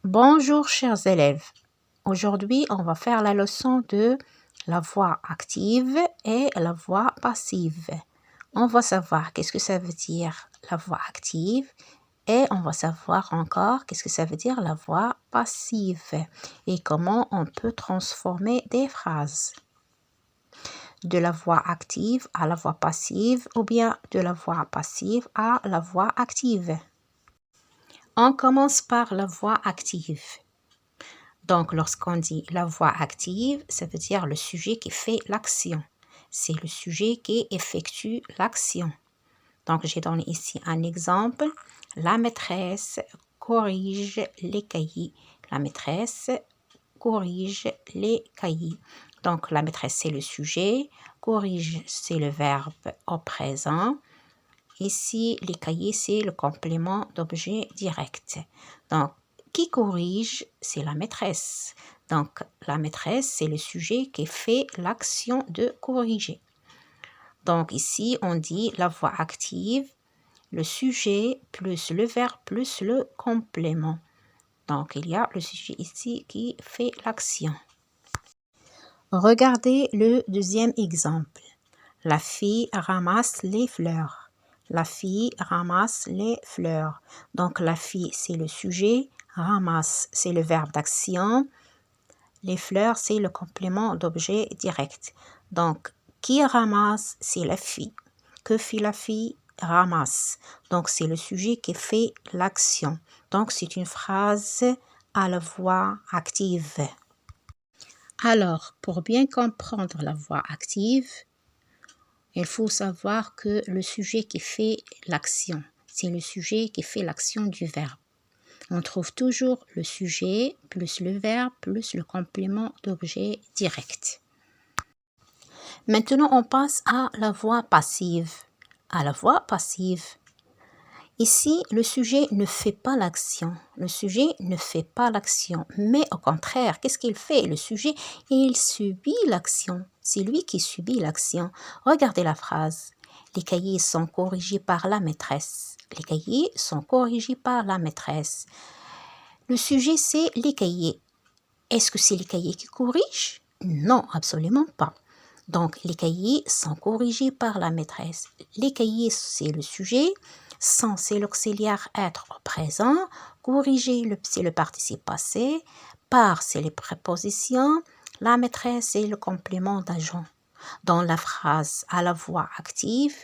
Bonjour chers élèves. Aujourd'hui, on va faire la leçon de la voix active et la voix passive. On va savoir qu'est-ce que ça veut dire la voix active et on va savoir encore qu'est-ce que ça veut dire la voix passive et comment on peut transformer des phrases de la voix active à la voix passive ou bien de la voix passive à la voix active. On commence par la voix active. Donc, lorsqu'on dit la voix active, ça veut dire le sujet qui fait l'action. C'est le sujet qui effectue l'action. Donc, j'ai donné ici un exemple. La maîtresse corrige les cahiers. La maîtresse corrige les cahiers. Donc, la maîtresse, c'est le sujet. Corrige, c'est le verbe au présent. Ici, les cahiers, c'est le complément d'objet direct. Donc, qui corrige, c'est la maîtresse. Donc, la maîtresse, c'est le sujet qui fait l'action de corriger. Donc, ici, on dit la voix active, le sujet plus le verbe plus le complément. Donc, il y a le sujet ici qui fait l'action. Regardez le deuxième exemple. La fille ramasse les fleurs. La fille ramasse les fleurs. Donc, la fille, c'est le sujet. Ramasse, c'est le verbe d'action. Les fleurs, c'est le complément d'objet direct. Donc, qui ramasse, c'est la fille. Que fait la fille? Ramasse. Donc, c'est le sujet qui fait l'action. Donc, c'est une phrase à la voix active. Alors, pour bien comprendre la voix active, il faut savoir que le sujet qui fait l'action, c'est le sujet qui fait l'action du verbe. On trouve toujours le sujet plus le verbe plus le complément d'objet direct. Maintenant, on passe à la voix passive. À la voix passive. Ici, le sujet ne fait pas l'action. Le sujet ne fait pas l'action. Mais au contraire, qu'est-ce qu'il fait? Le sujet, il subit l'action. C'est lui qui subit l'action. Regardez la phrase. Les cahiers sont corrigés par la maîtresse. Les cahiers sont corrigés par la maîtresse. Le sujet, c'est les cahiers. Est-ce que c'est les cahiers qui corrigent? Non, absolument pas. Donc, les cahiers sont corrigés par la maîtresse. Les cahiers, c'est le sujet. Sont, c'est l'auxiliaire être au présent. Corriger, c'est le participe passé. Par, c'est les prépositions. La maîtresse, c'est le complément d'agent. Dans la phrase à la voix active,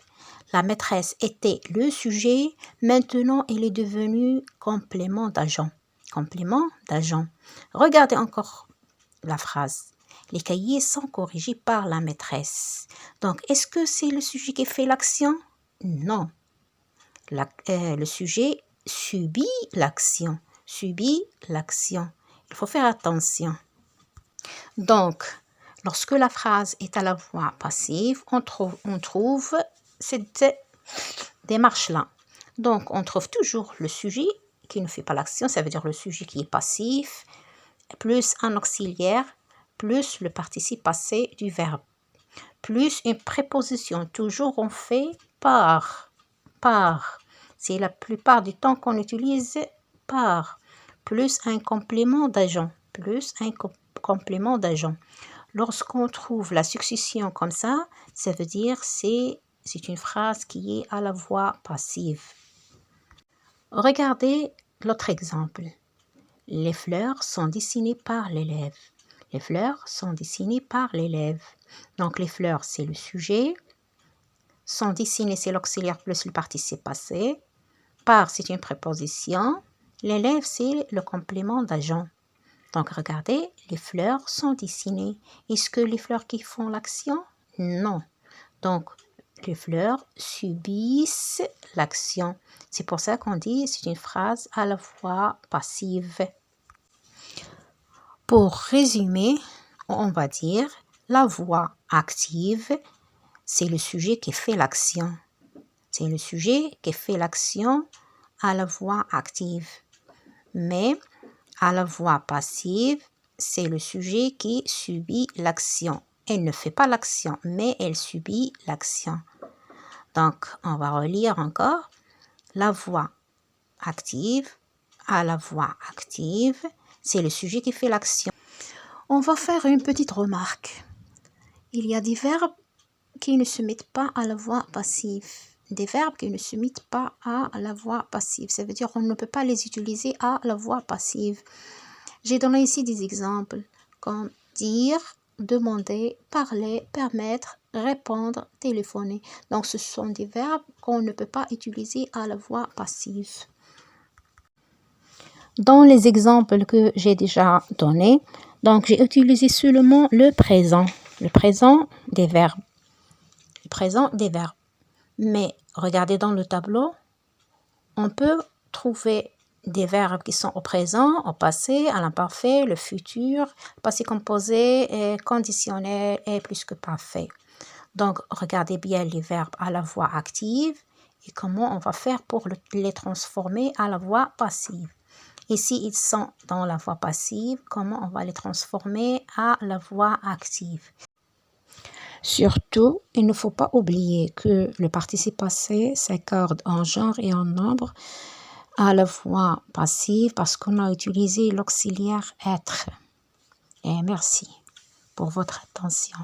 la maîtresse était le sujet. Maintenant, elle est devenue complément d'agent. Complément d'agent. Regardez encore la phrase. Les cahiers sont corrigés par la maîtresse. Donc, est-ce que c'est le sujet qui fait l'action? Non. Le sujet subit l'action. Subit l'action. Il faut faire attention. Donc, lorsque la phrase est à la voix passive, on trouve cette démarche-là. Donc, on trouve toujours le sujet qui ne fait pas l'action, ça veut dire le sujet qui est passif, plus un auxiliaire, plus le participe passé du verbe, plus une préposition. Toujours on fait par. Par. C'est la plupart du temps qu'on utilise par. Plus un complément d'agent. Plus un complément d'agent. Lorsqu'on trouve la succession comme ça veut dire c'est une phrase qui est à la voix passive. Regardez l'autre exemple. Les fleurs sont dessinées par l'élève. Les fleurs sont dessinées par l'élève. Donc, les fleurs, c'est le sujet. Sont dessinées, c'est l'auxiliaire plus le participe passé. Par, c'est une préposition. L'élève, c'est le complément d'agent. Donc, regardez, les fleurs sont dessinées. Est-ce que les fleurs qui font l'action? Non. Donc, les fleurs subissent l'action. C'est pour ça qu'on dit c'est une phrase à la voix passive. Pour résumer, on va dire la voix active, c'est le sujet qui fait l'action. C'est le sujet qui fait l'action à la voix active. Mais à la voix passive, c'est le sujet qui subit l'action. Elle ne fait pas l'action, mais elle subit l'action. Donc, on va relire encore. La voix active, à la voix active, c'est le sujet qui fait l'action. On va faire une petite remarque. Il y a des verbes qui ne se mettent pas à la voix passive. Des verbes qui ne se mettent pas à la voix passive. Ça veut dire qu'on ne peut pas les utiliser à la voix passive. J'ai donné ici des exemples comme dire, demander, parler, permettre, répondre, téléphoner. Donc, ce sont des verbes qu'on ne peut pas utiliser à la voix passive. Dans les exemples que j'ai déjà donnés, donc j'ai utilisé seulement le présent des verbes. Le présent des verbes. Mais regardez dans le tableau, on peut trouver des verbes qui sont au présent, au passé, à l'imparfait, le futur, passé composé, et conditionnel et plus que parfait. Donc, regardez bien les verbes à la voix active et comment on va faire pour les transformer à la voix passive. Et s'ils sont dans la voix passive, comment on va les transformer à la voix active. Surtout, il ne faut pas oublier que le participe passé s'accorde en genre et en nombre à la voix passive parce qu'on a utilisé l'auxiliaire être. Et merci pour votre attention.